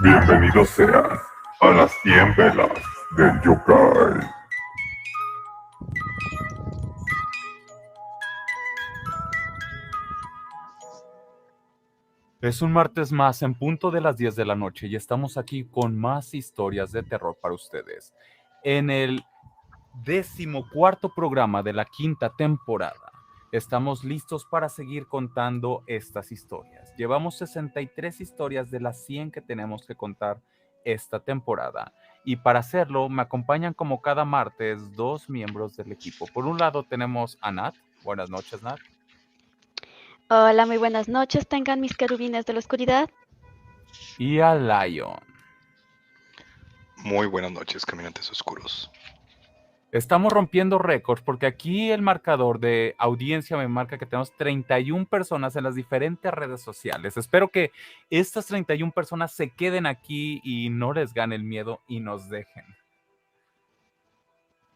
Bienvenidos sean a las 100 velas del yokai. Es un martes más en punto de las 10 de la noche y estamos aquí con más historias de terror para ustedes. En el 14º programa de la 5ª temporada, estamos listos para seguir contando estas historias. Llevamos 63 historias de las 100 que tenemos que contar esta temporada. Y para hacerlo, me acompañan como cada martes dos miembros del equipo. Por un lado tenemos a Nat. Buenas noches, Nat. Hola, muy buenas noches, tengan mis querubines de la oscuridad. Y a Lion. Muy buenas noches, caminantes oscuros. Estamos rompiendo récords porque aquí el marcador de audiencia me marca que tenemos 31 personas en las diferentes redes sociales. Espero que estas 31 personas se queden aquí y no les gane el miedo y nos dejen.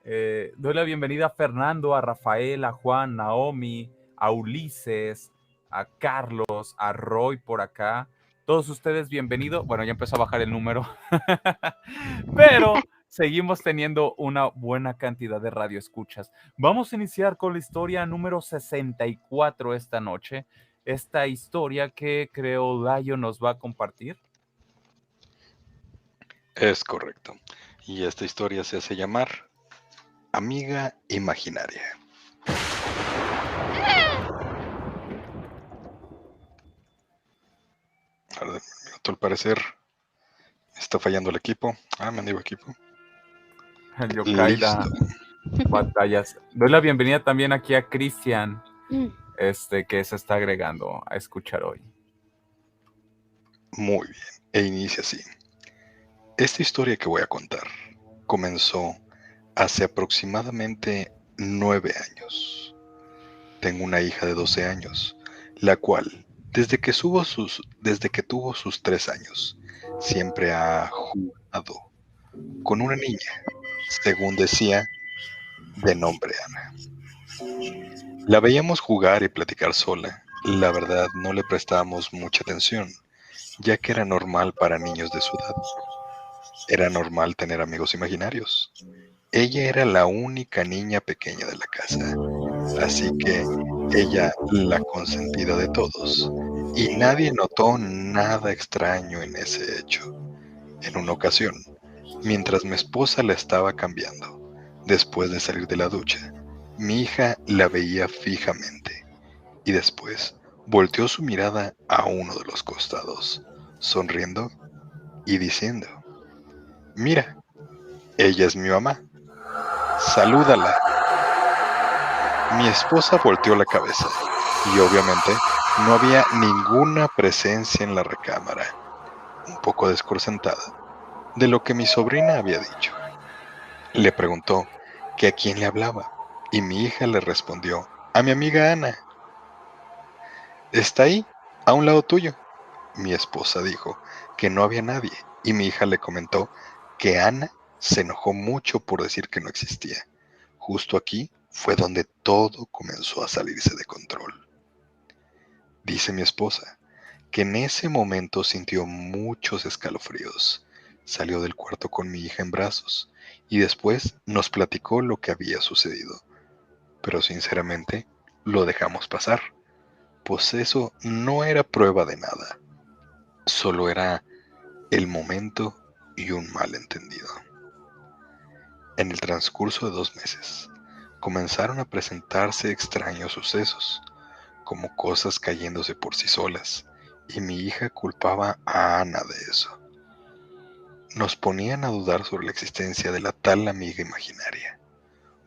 Doy la bienvenida a Fernando, a Rafael, a Juan, Naomi, a Ulises, a Carlos, a Roy por acá. Todos ustedes bienvenidos. Bueno, ya empezó a bajar el número. Pero seguimos teniendo una buena cantidad de radioescuchas. Vamos a iniciar con la historia número 64 esta noche. Esta historia que creo Layo nos va a compartir. Es correcto. Y esta historia se hace llamar Amiga Imaginaria. A ver, al parecer está fallando el equipo. Me digo equipo. El yokai da batallas. Doy la bienvenida también aquí a Cristian, que se está agregando a escuchar hoy. Muy bien. E inicia así. Esta historia que voy a contar comenzó hace aproximadamente 9 años. Tengo una hija de 12 años, la cual, desde que tuvo sus 3 años, siempre ha jugado con una niña, según decía, de nombre Ana. La veíamos jugar y platicar sola. La verdad no le prestábamos mucha atención, ya que era normal para niños de su edad. Era normal tener amigos imaginarios. Ella era la única niña pequeña de la casa, así que ella la consentida de todos, y nadie notó nada extraño en ese hecho. En una ocasión, mientras mi esposa la estaba cambiando, después de salir de la ducha, mi hija la veía fijamente, y después volteó su mirada a uno de los costados, sonriendo y diciendo: «Mira, ella es mi mamá. Salúdala». Mi esposa volteó la cabeza y obviamente no había ninguna presencia en la recámara, un poco desconcertada de lo que mi sobrina había dicho. Le preguntó que a quién le hablaba y mi hija le respondió: «A mi amiga Ana. Está ahí, a un lado tuyo». Mi esposa dijo que no había nadie y mi hija le comentó que Ana se enojó mucho por decir que no existía. Justo aquí fue donde todo comenzó a salirse de control. Dice mi esposa que en ese momento sintió muchos escalofríos. Salió del cuarto con mi hija en brazos y después nos platicó lo que había sucedido. Pero sinceramente lo dejamos pasar, pues eso no era prueba de nada. Solo era el momento y un malentendido. En el transcurso de 2 meses, comenzaron a presentarse extraños sucesos, como cosas cayéndose por sí solas, y mi hija culpaba a Ana de eso. Nos ponían a dudar sobre la existencia de la tal amiga imaginaria.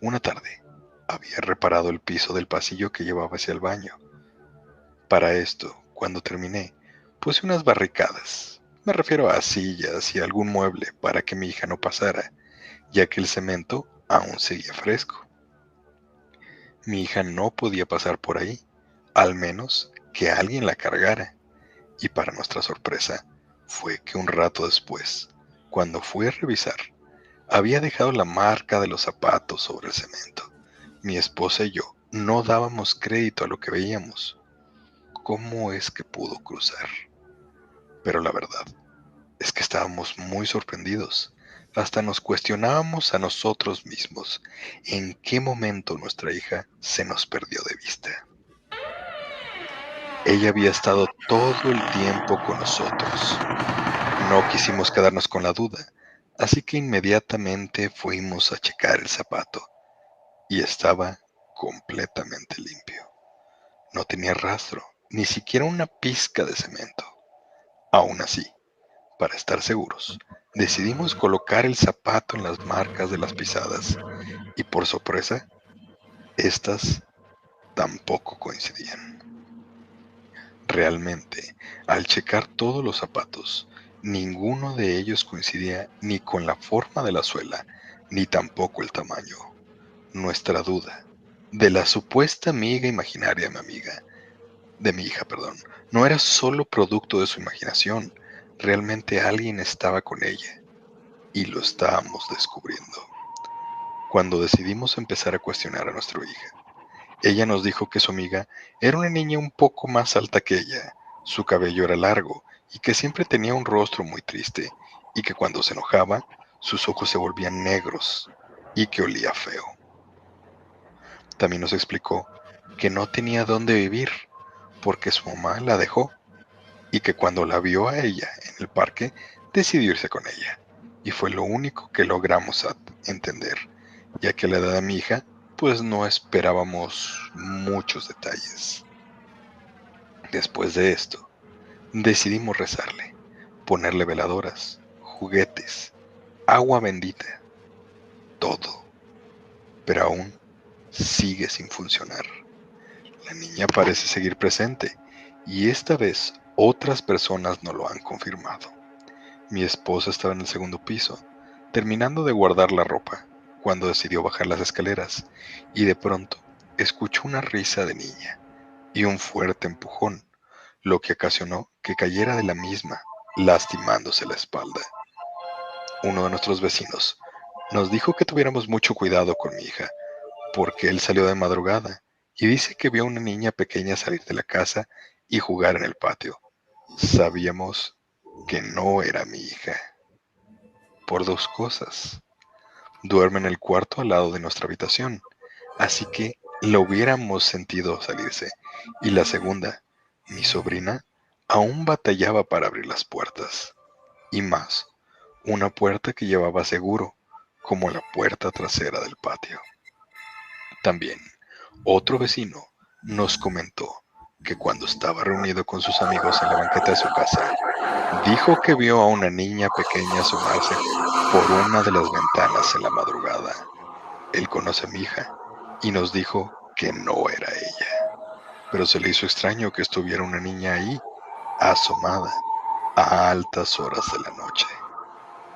Una tarde, había reparado el piso del pasillo que llevaba hacia el baño. Para esto, cuando terminé, puse unas barricadas. Me refiero a sillas y algún mueble para que mi hija no pasara, ya que el cemento aún seguía fresco. Mi hija no podía pasar por ahí, al menos que alguien la cargara. Y para nuestra sorpresa, fue que un rato después, cuando fui a revisar, había dejado la marca de los zapatos sobre el cemento. Mi esposa y yo no dábamos crédito a lo que veíamos. cómo es que pudo cruzar. Pero la verdad es que estábamos muy sorprendidos. Hasta nos cuestionábamos a nosotros mismos en qué momento nuestra hija se nos perdió de vista. Ella había estado todo el tiempo con nosotros. No quisimos quedarnos con la duda, así que inmediatamente fuimos a checar el zapato y estaba completamente limpio. No tenía rastro, ni siquiera una pizca de cemento. Aún así, para estar seguros, decidimos colocar el zapato en las marcas de las pisadas y por sorpresa, estas tampoco coincidían. Realmente, al checar todos los zapatos, ninguno de ellos coincidía ni con la forma de la suela, ni tampoco el tamaño. Nuestra duda de la supuesta amiga imaginaria de mi hija, no era solo producto de su imaginación, realmente alguien estaba con ella y lo estábamos descubriendo. Cuando decidimos empezar a cuestionar a nuestra hija, ella nos dijo que su amiga era una niña un poco más alta que ella, su cabello era largo y que siempre tenía un rostro muy triste y que cuando se enojaba, sus ojos se volvían negros y que olía feo. También nos explicó que no tenía dónde vivir porque su mamá la dejó y que cuando la vio a ella en el parque decidió irse con ella. Y fue lo único que logramos entender, ya que a la edad de mi hija, pues no esperábamos muchos detalles. Después de esto, decidimos rezarle, ponerle veladoras, juguetes, agua bendita, todo. Pero aún sigue sin funcionar. La niña parece seguir presente y esta vez otras personas no lo han confirmado. Mi esposa estaba en el segundo piso, terminando de guardar la ropa, cuando decidió bajar las escaleras y de pronto escuchó una risa de niña y un fuerte empujón, lo que ocasionó que cayera de la misma, lastimándose la espalda. Uno de nuestros vecinos nos dijo que tuviéramos mucho cuidado con mi hija, porque él salió de madrugada y dice que vio a una niña pequeña salir de la casa y jugar en el patio. Sabíamos que no era mi hija. Por dos cosas. Duerme en el cuarto al lado de nuestra habitación, así que lo hubiéramos sentido salirse. Y la segunda, mi sobrina aún batallaba para abrir las puertas. Y más, una puerta que llevaba seguro, como la puerta trasera del patio. También, otro vecino nos comentó que cuando estaba reunido con sus amigos en la banqueta de su casa, dijo que vio a una niña pequeña asomarse por una de las ventanas en la madrugada. Él conoce a mi hija y nos dijo que no era ella, pero se le hizo extraño que estuviera una niña ahí, asomada, a altas horas de la noche.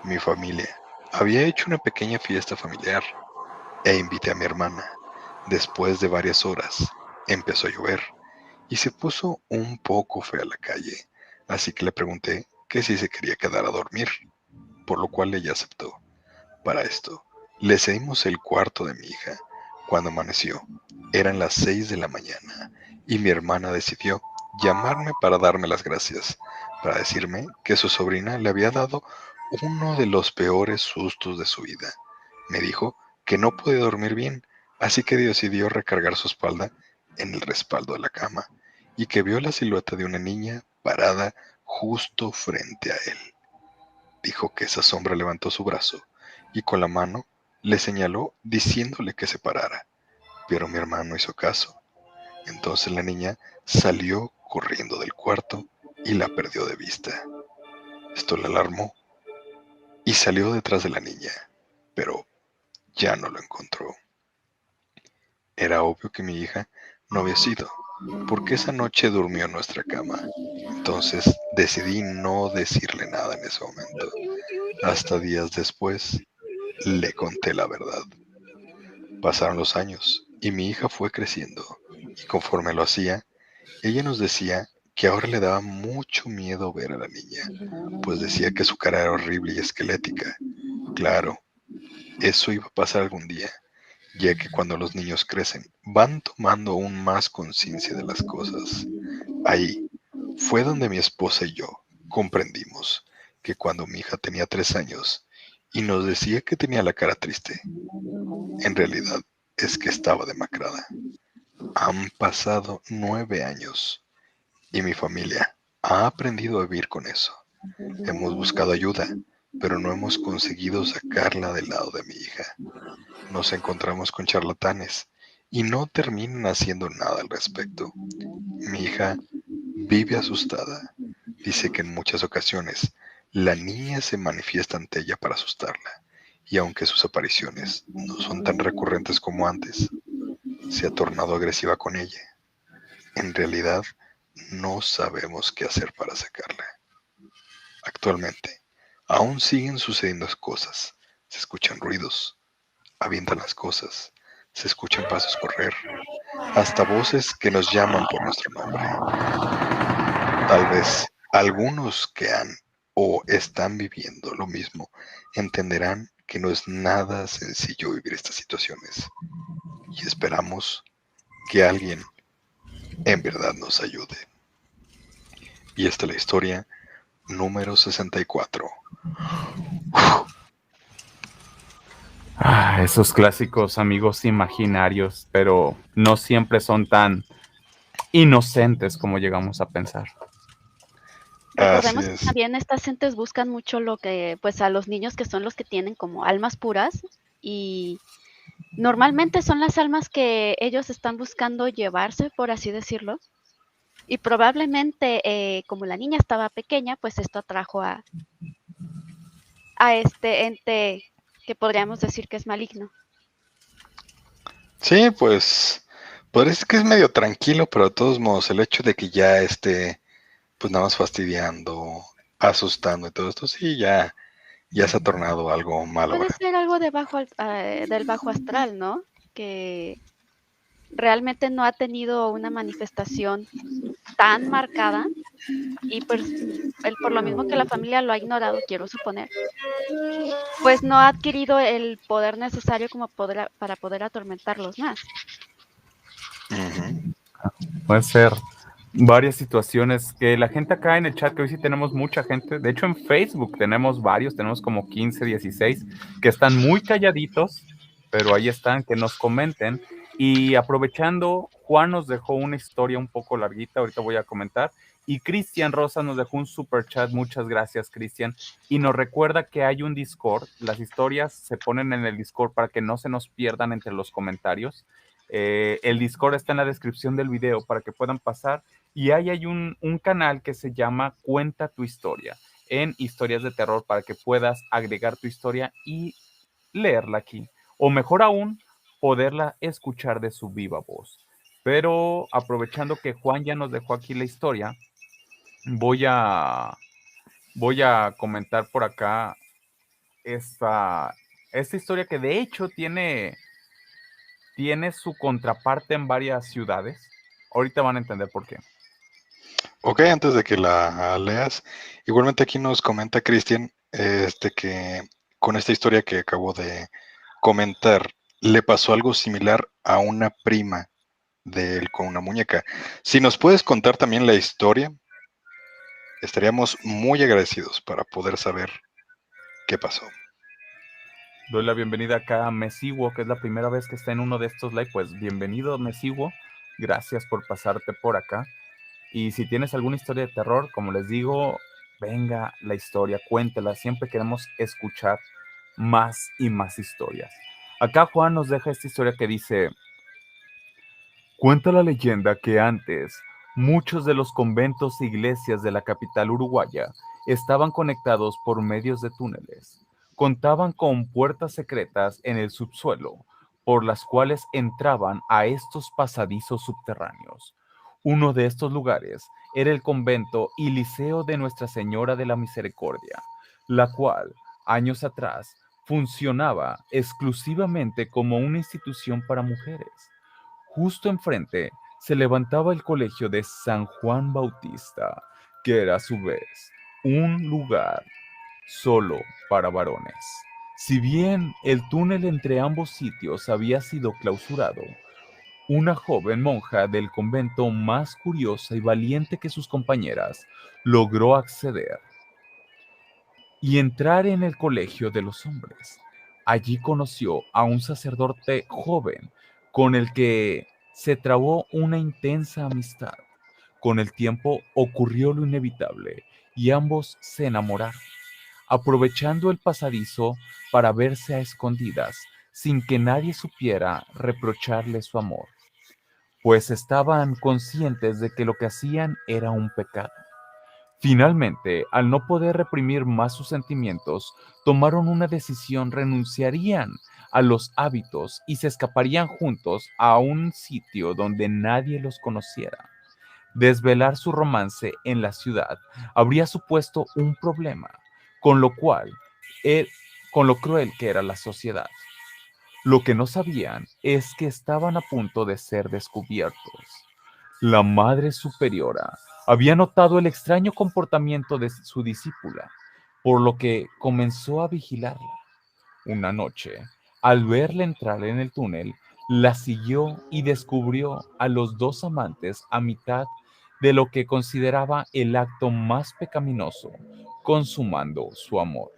Mi familia había hecho una pequeña fiesta familiar e invité a mi hermana. Después de varias horas, empezó a llover y se puso un poco fea la calle, así que le pregunté que si se quería quedar a dormir, por lo cual ella aceptó. Para esto, le cedimos el cuarto de mi hija. Cuando amaneció, eran las 6 de la mañana y mi hermana decidió llamarme para darme las gracias, para decirme que su sobrina le había dado uno de los peores sustos de su vida. Me dijo que no podía dormir bien, así que decidió recargar su espalda en el respaldo de la cama y que vio la silueta de una niña parada justo frente a él. Dijo que esa sombra levantó su brazo y con la mano le señaló diciéndole que se parara, pero mi hermano hizo caso. Entonces la niña salió corriendo del cuarto y la perdió de vista. Esto la alarmó y salió detrás de la niña, pero ya no lo encontró. Era obvio que mi hija no había sido, porque esa noche durmió en nuestra cama. Entonces decidí no decirle nada en ese momento. Hasta días después le conté la verdad. Pasaron los años y mi hija fue creciendo, y conforme lo hacía, ella nos decía que ahora le daba mucho miedo ver a la niña, pues decía que su cara era horrible y esquelética. Claro, eso iba a pasar algún día, ya que cuando los niños crecen, van tomando aún más conciencia de las cosas. Ahí fue donde mi esposa y yo comprendimos que cuando mi hija tenía 3 años y nos decía que tenía la cara triste, en realidad es que estaba demacrada. Han pasado 9 años y mi familia ha aprendido a vivir con eso. Hemos buscado ayuda, pero no hemos conseguido sacarla del lado de mi hija. Nos encontramos con charlatanes y no terminan haciendo nada al respecto. Mi hija vive asustada. Dice que en muchas ocasiones la niña se manifiesta ante ella para asustarla, y aunque sus apariciones no son tan recurrentes como antes, se ha tornado agresiva con ella. En realidad, no sabemos qué hacer para sacarla. Actualmente, aún siguen sucediendo cosas. Se escuchan ruidos, avientan las cosas, se escuchan pasos correr, hasta voces que nos llaman por nuestro nombre. Tal vez algunos que han o están viviendo lo mismo entenderán que no es nada sencillo vivir estas situaciones, y esperamos que alguien en verdad nos ayude. Y esta es la historia número 64. Esos clásicos amigos imaginarios, pero no siempre son tan inocentes como llegamos a pensar. Así Recordemos que es. también estas entes buscan mucho lo que, pues a los niños que son los que tienen como almas puras y normalmente son las almas que ellos están buscando llevarse, por así decirlo. Y probablemente, como la niña estaba pequeña, pues esto atrajo a este ente que podríamos decir que es maligno. Sí, pues parece que es medio tranquilo, pero de todos modos el hecho de que ya esté pues nada más fastidiando, asustando y todo esto, sí, ya se ha tornado algo mal Puede ahora. ser algo de del bajo astral, ¿no? Que realmente no ha tenido una manifestación tan marcada y pues él, por lo mismo que la familia lo ha ignorado, quiero suponer, pues no ha adquirido el poder necesario como para poder atormentarlos más. Ujú. Puede ser varias situaciones que la gente acá en el chat, que hoy sí tenemos mucha gente, de hecho en Facebook tenemos varios, tenemos como 15, 16, que están muy calladitos, pero ahí están, que nos comenten. Y aprovechando, Juan nos dejó una historia un poco larguita, ahorita voy a comentar, y Cristian Rosa nos dejó un super chat, muchas gracias Cristian, y nos recuerda que hay un Discord, las historias se ponen en el Discord para que no se nos pierdan entre los comentarios. El Discord está en la descripción del video para que puedan pasar. Y ahí hay un canal que se llama Cuenta tu historia en historias de terror para que puedas agregar tu historia y leerla aquí. O mejor aún, poderla escuchar de su viva voz. Pero aprovechando que Juan ya nos dejó aquí la historia, voy a, voy a comentar por acá esta historia que de hecho tiene su contraparte en varias ciudades. Ahorita van a entender por qué. Ok, antes de que la leas, igualmente aquí nos comenta Cristian, que con esta historia que acabo de comentar, le pasó algo similar a una prima de él con una muñeca. Si nos puedes contar también la historia, estaríamos muy agradecidos para poder saber qué pasó. Doy la bienvenida acá a Mesiwo, que es la primera vez que está en uno de estos live. Pues bienvenido, Mesiwo. Gracias por pasarte por acá. Y si tienes alguna historia de terror, como les digo, venga la historia, cuéntela. Siempre queremos escuchar más y más historias. Acá Juan nos deja esta historia que dice: cuenta la leyenda que antes muchos de los conventos e iglesias de la capital uruguaya estaban conectados por medios de túneles. Contaban con puertas secretas en el subsuelo, por las cuales entraban a estos pasadizos subterráneos. Uno de estos lugares era el convento y liceo de Nuestra Señora de la Misericordia, la cual, años atrás, funcionaba exclusivamente como una institución para mujeres. Justo enfrente se levantaba el colegio de San Juan Bautista, que era a su vez un lugar solo para varones. Si bien el túnel entre ambos sitios había sido clausurado, una joven monja del convento más curiosa y valiente que sus compañeras, logró acceder y entrar en el colegio de los hombres. Allí conoció a un sacerdote joven con el que se trabó una intensa amistad. Con el tiempo ocurrió lo inevitable y ambos se enamoraron, aprovechando el pasadizo para verse a escondidas, sin que nadie supiera reprocharle su amor, pues estaban conscientes de que lo que hacían era un pecado. Finalmente, al no poder reprimir más sus sentimientos, tomaron una decisión: renunciarían a los hábitos y se escaparían juntos a un sitio donde nadie los conociera. Desvelar su romance en la ciudad habría supuesto un problema, con lo cual, eh, con lo cruel que era la sociedad. Lo que no sabían es que estaban a punto de ser descubiertos. La Madre Superiora había notado el extraño comportamiento de su discípula, por lo que comenzó a vigilarla. Una noche, al verla entrar en el túnel, la siguió y descubrió a los dos amantes a mitad de lo que consideraba el acto más pecaminoso, consumando su amor.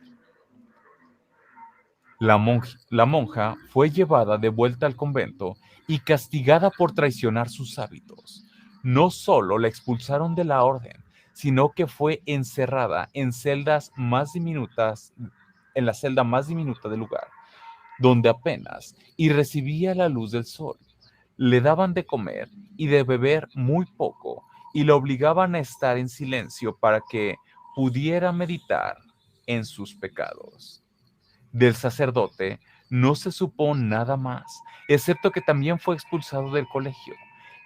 La monja fue llevada de vuelta al convento y castigada por traicionar sus hábitos. No solo la expulsaron de la orden, sino que fue encerrada en celdas más diminutas, en la celda más diminuta del lugar, donde apenas y recibía la luz del sol. Le daban de comer y de beber muy poco y la obligaban a estar en silencio para que pudiera meditar en sus pecados. Del sacerdote no se supo nada más, excepto que también fue expulsado del colegio.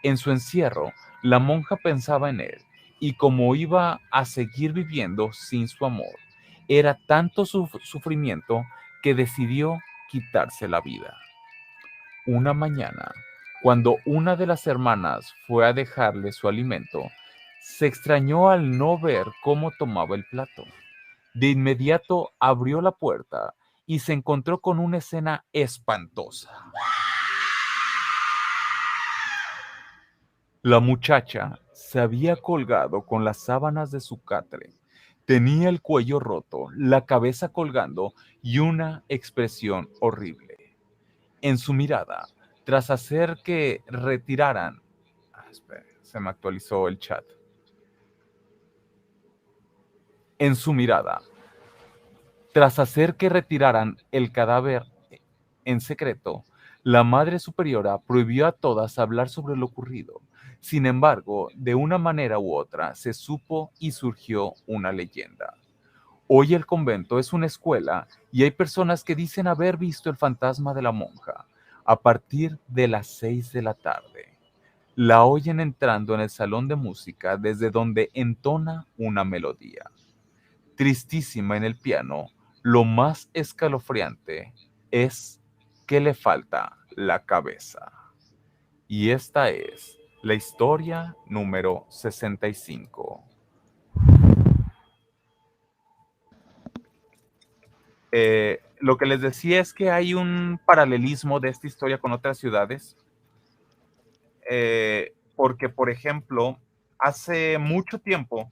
En su encierro, la monja pensaba en él, y como iba a seguir viviendo sin su amor, era tanto su sufrimiento que decidió quitarse la vida. Una mañana, cuando una de las hermanas fue a dejarle su alimento, se extrañó al no ver cómo tomaba el plato. De inmediato abrió la puerta y se encontró con una escena espantosa. La muchacha se había colgado con las sábanas de su catre. Tenía el cuello roto, la cabeza colgando y una expresión horrible. En su mirada, tras hacer que retiraran... espera, se me actualizó el chat. En su mirada, tras hacer que retiraran el cadáver en secreto, la Madre Superiora prohibió a todas hablar sobre lo ocurrido. Sin embargo, de una manera u otra se supo y surgió una leyenda. Hoy el convento es una escuela y hay personas que dicen haber visto el fantasma de la monja a partir de las 6 de la tarde. La oyen entrando en el salón de música desde donde entona una melodía. Tristísima en el piano, lo más escalofriante es que le falta la cabeza. Y esta es la historia número 65. Lo que les decía es que hay un paralelismo de esta historia con otras ciudades, porque, por ejemplo, hace mucho tiempo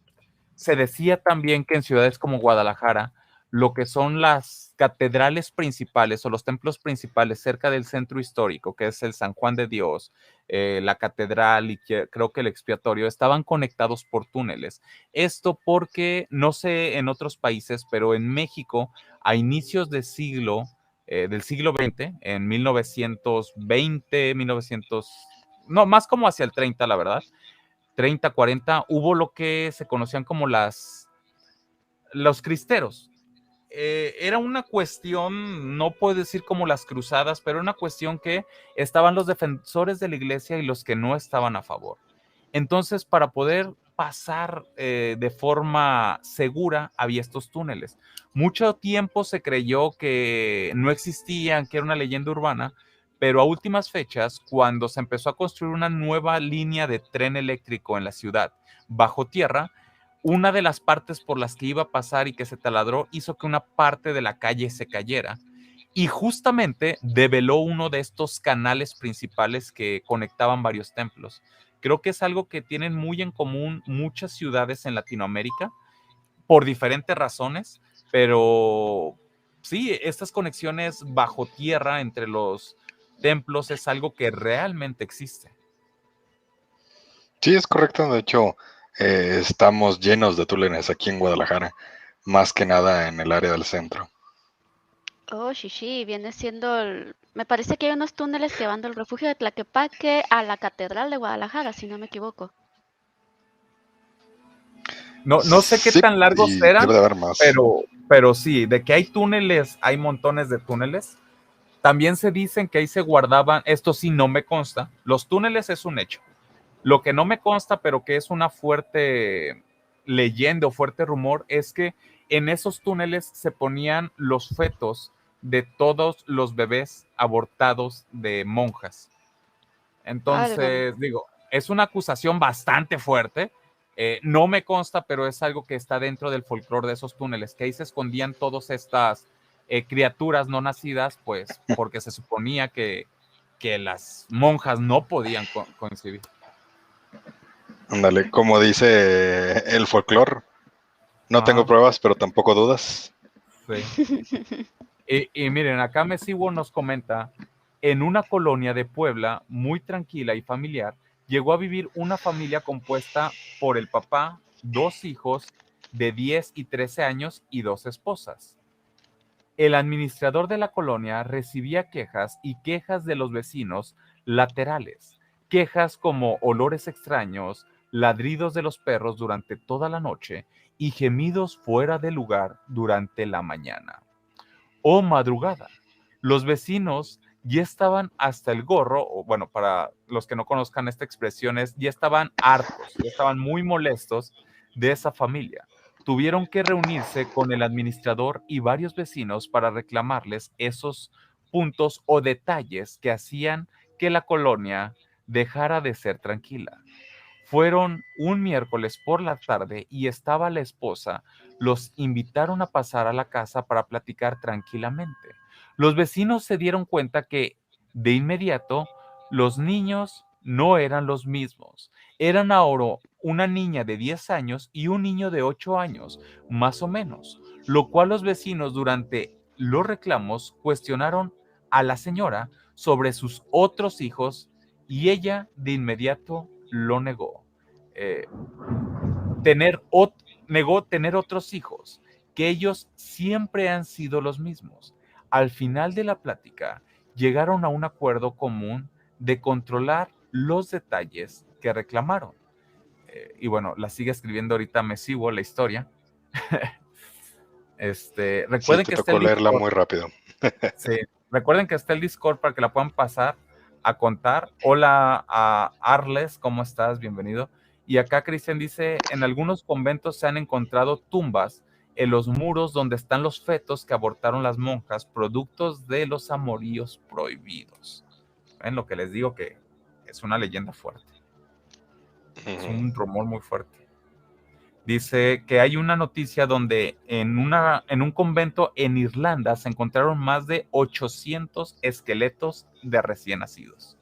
se decía también que en ciudades como Guadalajara, lo que son las catedrales principales o los templos principales cerca del centro histórico, que es el San Juan de Dios, la catedral y creo que el expiatorio, estaban conectados por túneles. Esto porque, no sé en otros países, pero en México, a inicios del siglo XX, en 1920, 1900, no, más como hacia el 30, la verdad, 30, 40, hubo lo que se conocían como los cristeros. Era una cuestión, no puedo decir como las cruzadas, pero una cuestión que estaban los defensores de la iglesia y los que no estaban a favor. Entonces, para poder pasar de forma segura, había estos túneles. Mucho tiempo se creyó que no existían, que era una leyenda urbana, pero a últimas fechas, cuando se empezó a construir una nueva línea de tren eléctrico en la ciudad, bajo tierra, una de las partes por las que iba a pasar y que se taladró hizo que una parte de la calle se cayera. y justamente develó uno de estos canales principales que conectaban varios templos. Creo que es algo que tienen muy en común muchas ciudades en Latinoamérica por diferentes razones, pero sí, estas conexiones bajo tierra entre los templos es algo que realmente existe. Sí, es correcto. De hecho, estamos llenos de túneles aquí en Guadalajara, más que nada en el área del centro. Oh, sí, viene siendo me parece que hay unos túneles que van del refugio de Tlaquepaque a la Catedral de Guadalajara, si no me equivoco. No sé qué Sí, tan largos y eran, debe de haber más. pero sí, de que hay túneles, hay montones de túneles. También se dicen que ahí se guardaban, esto sí no me consta, los túneles es un hecho. Lo que no me consta, pero que es una fuerte leyenda o fuerte rumor, es que en esos túneles se ponían los fetos de todos los bebés abortados de monjas. Válgame. Entonces, digo, es una acusación bastante fuerte. No me consta, pero es algo que está dentro del folclore de esos túneles, que ahí se escondían todas estas criaturas no nacidas, pues porque se suponía que las monjas no podían concebir. Ándale, como dice el folclore, no tengo Ajá, pruebas, pero tampoco dudas. sí. Y miren, acá Mesiwo nos comenta, en una colonia de Puebla muy tranquila y familiar, llegó a vivir una familia compuesta por el papá, dos hijos de 10 y 13 años y dos esposas. El administrador de la colonia recibía quejas y quejas de los vecinos laterales, quejas como olores extraños, ladridos de los perros durante toda la noche y gemidos fuera de lugar durante la mañana o madrugada. Los vecinos ya estaban hasta el gorro, o bueno, para los que no conozcan esta expresión, ya estaban hartos, ya estaban muy molestos de esa familia. Tuvieron que reunirse con el administrador y varios vecinos para reclamarles esos puntos o detalles que hacían que la colonia dejara de ser tranquila. Fueron un miércoles por la tarde y estaba la esposa. Los invitaron a pasar a la casa para platicar tranquilamente. Los vecinos se dieron cuenta que de inmediato los niños no eran los mismos. Eran ahora una niña de 10 años y un niño de 8 años, más o menos, lo cual los vecinos durante los reclamos cuestionaron a la señora sobre sus otros hijos y ella de inmediato lo negó. Eh, tener negó tener otros hijos, que ellos siempre han sido los mismos. Al final de la plática, llegaron a un acuerdo común de controlar los detalles que reclamaron. Y bueno, la sigue escribiendo ahorita Mesiwo, la historia. Sí, Recuerden te que está el tocó leerla Discord. muy rápido. Sí, recuerden que está el Discord para que la puedan pasar a contar. Hola a Arles, ¿cómo estás? Bienvenido. Y acá Cristian dice, en algunos conventos se han encontrado tumbas en los muros donde están los fetos que abortaron las monjas, productos de los amoríos prohibidos. ¿Ven lo que les digo? Que es una leyenda fuerte, es Ujú. un rumor muy fuerte. Dice que hay una noticia donde en un convento en Irlanda se encontraron más de 800 esqueletos de recién nacidos.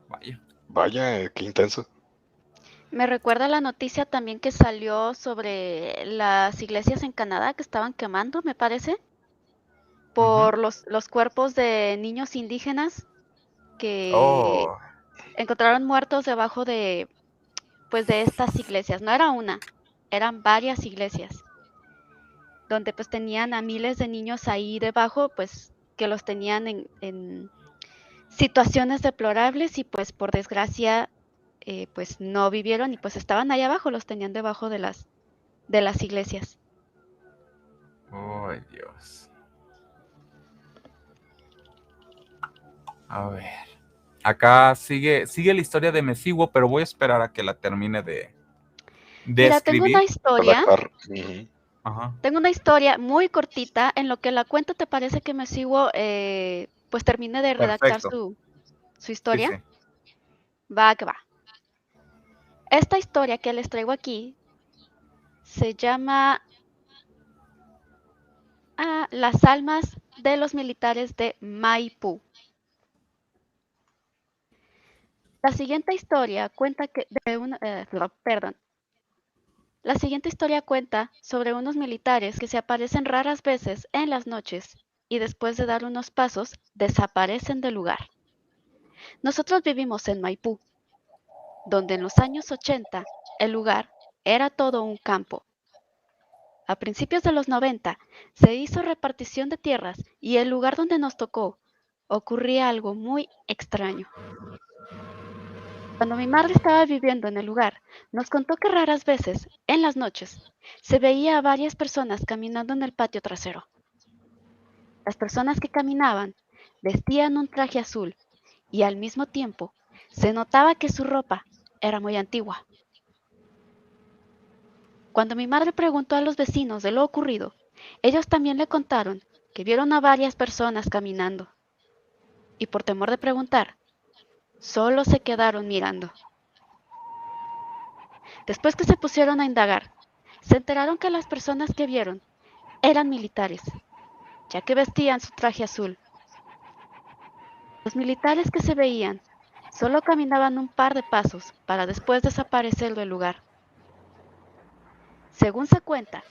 Vaya. Vaya, qué intenso. Me recuerda la noticia también que salió sobre las iglesias en Canadá que estaban quemando, me parece, Ujú. por los cuerpos de niños indígenas que Oh, encontraron muertos debajo de, pues, de estas iglesias. No era una, eran varias iglesias, donde pues tenían a miles de niños ahí debajo, pues que los tenían en situaciones deplorables y pues por desgracia pues no vivieron y pues estaban ahí abajo, los tenían debajo de las iglesias. oh, Dios. A ver. Acá sigue la historia de Mesiwo, pero voy a esperar a que la termine de Mira, escribir. Redactar. Ujú. Ajá. tengo una historia muy cortita, en lo que la cuento, ¿te parece que me sigo, pues termine de redactar Perfecto. su Sí, historia? sí. Va que va. Esta historia que les traigo aquí se llama Las almas de los militares de Maipú. La siguiente historia cuenta La siguiente historia cuenta sobre unos militares que se aparecen raras veces en las noches y después de dar unos pasos desaparecen del lugar. Nosotros vivimos en Maipú, donde en los años 80 el lugar era todo un campo. A principios de los 90 se hizo repartición de tierras y el lugar donde nos tocó ocurría algo muy extraño. Cuando mi madre estaba viviendo en el lugar, nos contó que raras veces, en las noches, se veía a varias personas caminando en el patio trasero. Las personas que caminaban vestían un traje azul y al mismo tiempo se notaba que su ropa era muy antigua. Cuando mi madre preguntó a los vecinos de lo ocurrido, ellos también le contaron que vieron a varias personas caminando. Y por temor de preguntar, solo se quedaron mirando. Después que se pusieron a indagar, se enteraron que las personas que vieron eran militares, ya que vestían su traje azul. Los militares que se veían solo caminaban un par de pasos para después desaparecer del lugar. Según se cuenta,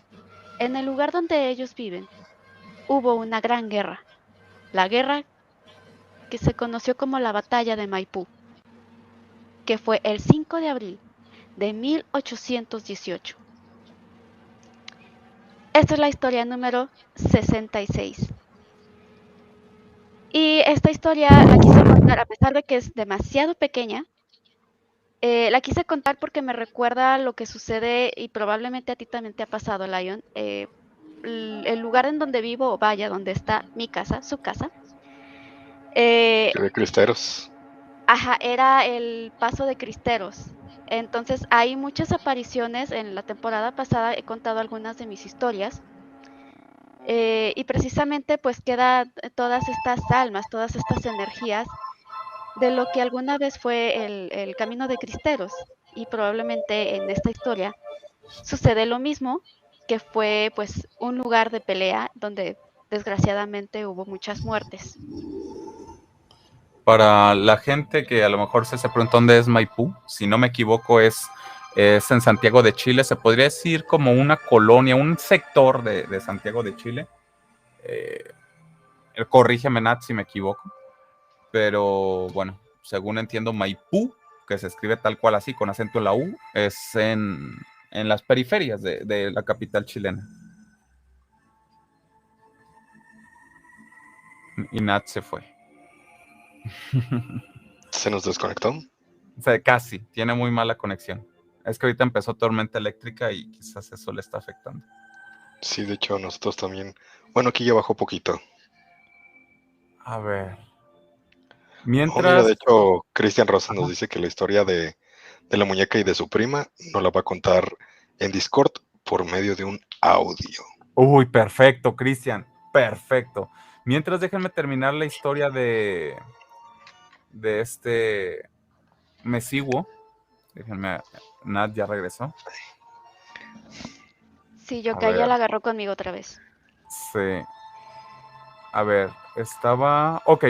en el lugar donde ellos viven, hubo una gran guerra, la guerra que se conoció como la Batalla de Maipú, que fue el 5 de abril de 1818. Esta es la historia número 66. Y esta historia la quise contar, a pesar de que es demasiado pequeña, la quise contar porque me recuerda lo que sucede y probablemente a ti también te ha pasado, Lion. El lugar en donde vivo, o vaya, donde está mi casa, su casa, De Cristeros. ajá, era el Paso de Cristeros. Entonces hay muchas apariciones. En la temporada pasada he contado algunas de mis historias. Y precisamente pues queda todas estas almas, todas estas energías de lo que alguna vez fue el Camino de Cristeros. Y probablemente en esta historia sucede lo mismo, que fue pues un lugar de pelea donde desgraciadamente hubo muchas muertes. Para la gente que a lo mejor se pregunta dónde es Maipú, si no me equivoco es en Santiago de Chile, se podría decir como una colonia, un sector de Santiago de Chile. Corrígeme, Nat, si me equivoco, pero bueno, según entiendo, Maipú, que se escribe tal cual así, con acento en la U, es en las periferias de la capital chilena. Y Nat se fue. ¿Se nos desconectó? O sea, casi, tiene muy mala conexión. Es que ahorita empezó tormenta eléctrica y quizás eso le está afectando. Sí, de hecho, nosotros también. Bueno, aquí ya bajó poquito. A ver. Oh, mira, Mientras... de hecho, Cristian Rosa Ajá. nos dice que la historia de la muñeca y de su prima nos la va a contar en Discord por medio de un audio. Uy, perfecto, Cristian. Perfecto. Mientras déjenme terminar la historia de este Mesiguo. Déjenme, Nat ya regresó. Sí, yo A que ya ver. la agarró conmigo otra vez. Sí. A ver, estaba... Ok.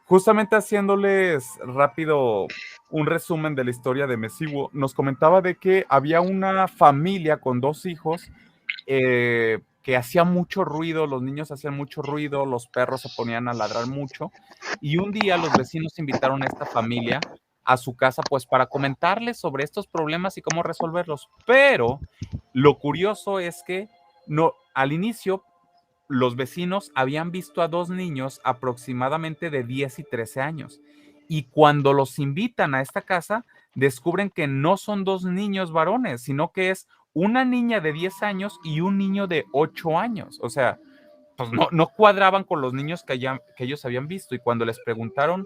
Justamente haciéndoles rápido un resumen de la historia de Mesiguo, nos comentaba de que había una familia con 2 hijos que hacía mucho ruido, los niños hacían mucho ruido, los perros se ponían a ladrar mucho, y un día los vecinos invitaron a esta familia a su casa pues para comentarles sobre estos problemas y cómo resolverlos. Pero lo curioso es que no, al inicio los vecinos habían visto a 2 niños aproximadamente de 10 y 13 años. Y cuando los invitan a esta casa, descubren que no son 2 niños varones, sino que es una niña de 10 años y un niño de 8 años. O sea, pues no cuadraban con los niños que ellos habían visto. Y cuando les preguntaron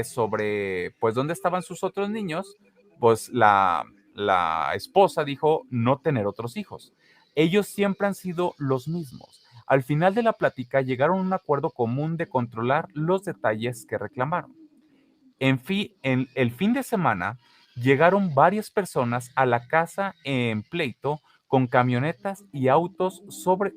sobre, pues, dónde estaban sus otros niños, pues la esposa dijo no tener otros hijos. Ellos siempre han sido los mismos. Al final de la plática llegaron a un acuerdo común de controlar los detalles que reclamaron. En el fin de semana llegaron varias personas a la casa en pleito con camionetas y autos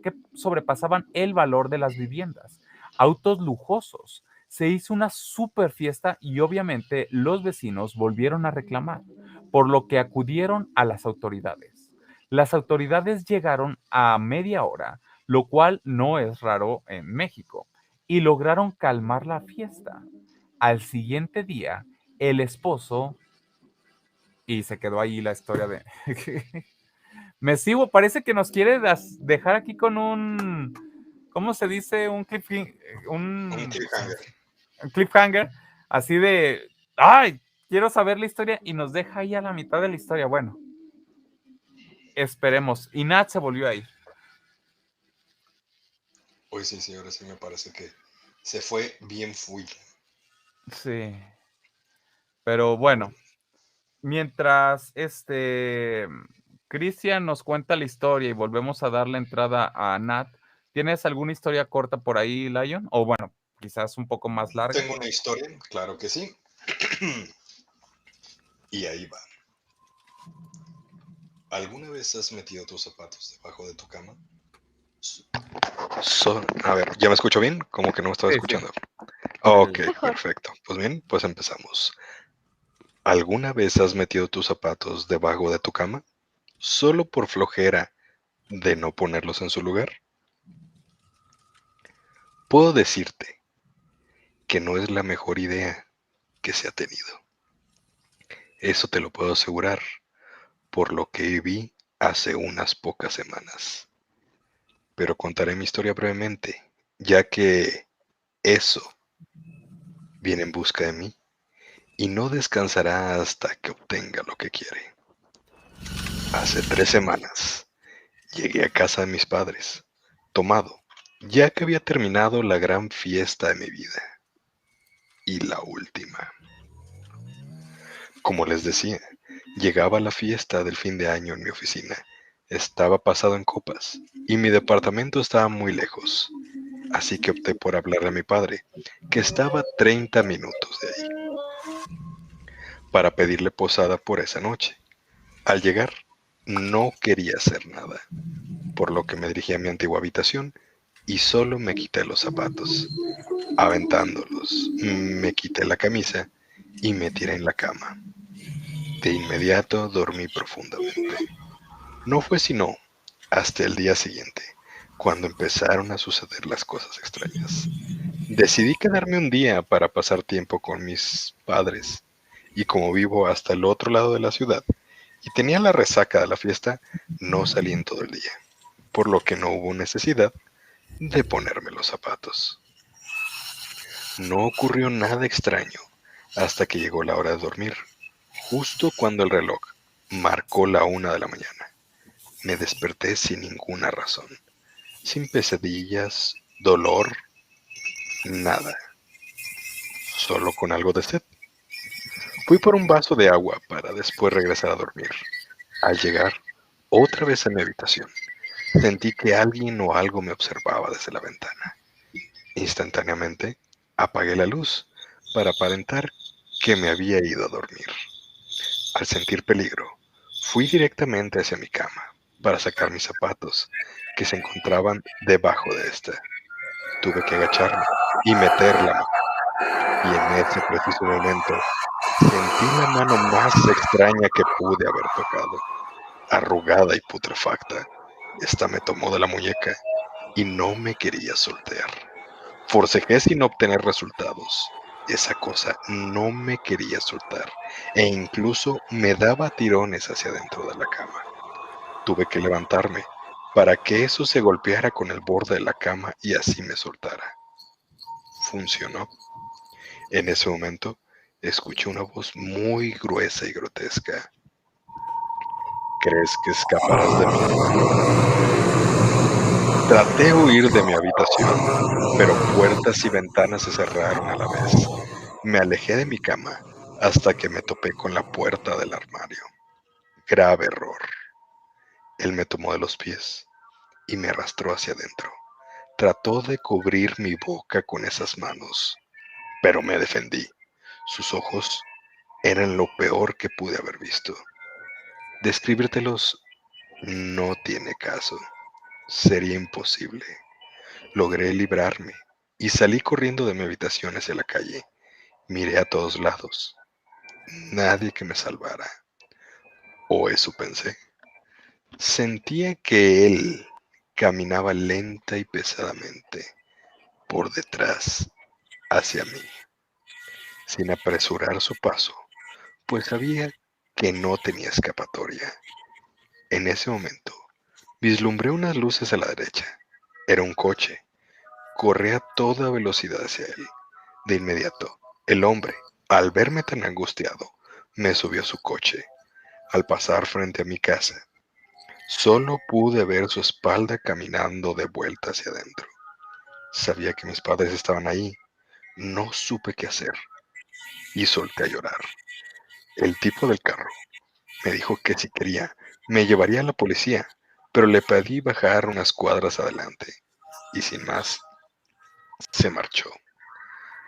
que sobrepasaban el valor de las viviendas. Autos lujosos. Se hizo una super fiesta y obviamente los vecinos volvieron a reclamar, por lo que acudieron a las autoridades. Las autoridades llegaron a media hora, lo cual no es raro en México, y lograron calmar la fiesta. Al siguiente día, el esposo, y se quedó ahí la historia de... Me sigo, parece que nos quiere dejar aquí con un... ¿Cómo se dice? Un Un cliffhanger. cliffhanger, así de... ¡Ay! Quiero saber la historia y nos deja ahí a la mitad de la historia. Bueno, esperemos. Y Nat se volvió a ir. Pues sí, ahora sí me parece que se fue bien fui. Sí. Pero bueno, mientras Cristian nos cuenta la historia y volvemos a darle entrada a Nat, ¿tienes alguna historia corta por ahí, Lion? O bueno, quizás un poco más larga. Tengo una historia, claro que sí. Y ahí va. ¿Alguna vez has metido tus zapatos debajo de tu cama? A ver, ¿ya me escucho bien? Como que no me estaba Sí, escuchando. sí. Ok, Mejor. perfecto. Pues bien, pues empezamos. ¿Alguna vez has metido tus zapatos debajo de tu cama? Solo por flojera de no ponerlos en su lugar. Puedo decirte que no es la mejor idea que se ha tenido. Eso te lo puedo asegurar por lo que viví hace unas pocas semanas. Pero contaré mi historia brevemente, ya que eso viene en busca de mí y no descansará hasta que obtenga lo que quiere. Hace 3 semanas llegué a casa de mis padres, tomado, ya que había terminado la gran fiesta de mi vida. Y la última. Como les decía, llegaba la fiesta del fin de año en mi oficina. Estaba pasado en copas y mi departamento estaba muy lejos. Así que opté por hablarle a mi padre, que estaba a 30 minutos de ahí, para pedirle posada por esa noche. Al llegar, no quería hacer nada, por lo que me dirigí a mi antigua habitación y solo me quité los zapatos. Aventándolos, me quité la camisa y me tiré en la cama. De inmediato dormí profundamente. No fue sino hasta el día siguiente, cuando empezaron a suceder las cosas extrañas. Decidí quedarme un día para pasar tiempo con mis padres, y como vivo hasta el otro lado de la ciudad y tenía la resaca de la fiesta, no salí en todo el día, por lo que no hubo necesidad de ponerme los zapatos. No ocurrió nada extraño hasta que llegó la hora de dormir, justo cuando el reloj marcó la 1 de la mañana. Me desperté sin ninguna razón, sin pesadillas, dolor, nada, solo con algo de sed. Fui por un vaso de agua para después regresar a dormir. Al llegar otra vez a mi habitación, sentí que alguien o algo me observaba desde la ventana. Instantáneamente apagué la luz para aparentar que me había ido a dormir. Al sentir peligro, fui directamente hacia mi cama para sacar mis zapatos, que se encontraban debajo de esta. Tuve que agacharme y meter la mano. Y en ese preciso momento sentí la mano más extraña que pude haber tocado, arrugada y putrefacta. Esta me tomó de la muñeca y no me quería soltar. Forcejé sin obtener resultados. Esa cosa no me quería soltar e incluso me daba tirones hacia dentro de la cama. Tuve que levantarme para que eso se golpeara con el borde de la cama y así me soltara. Funcionó. En ese momento escuché una voz muy gruesa y grotesca. ¿Crees que escaparás de mí? Traté de huir de mi habitación, pero puertas y ventanas se cerraron a la vez. Me alejé de mi cama hasta que me topé con la puerta del armario. Grave error. Él me tomó de los pies y me arrastró hacia adentro. Trató de cubrir mi boca con esas manos, pero me defendí. Sus ojos eran lo peor que pude haber visto. Describírtelos No tiene caso. Sería imposible. Logré librarme y salí corriendo de mi habitación hacia la calle. Miré a todos lados. Nadie que me salvara. O eso pensé. Sentía que él caminaba lenta y pesadamente por detrás hacia mí, sin apresurar su paso, pues sabía que no tenía escapatoria. En ese momento, vislumbré unas luces a la derecha. Era un coche. Corrí a toda velocidad hacia él. De inmediato, el hombre, al verme tan angustiado, me subió a su coche. Al pasar frente a mi casa, solo pude ver su espalda caminando de vuelta hacia adentro. Sabía que mis padres estaban ahí. No supe qué hacer y solté a llorar. El tipo del carro me dijo que si quería, me llevaría a la policía, pero le pedí bajar unas cuadras adelante y sin más, se marchó.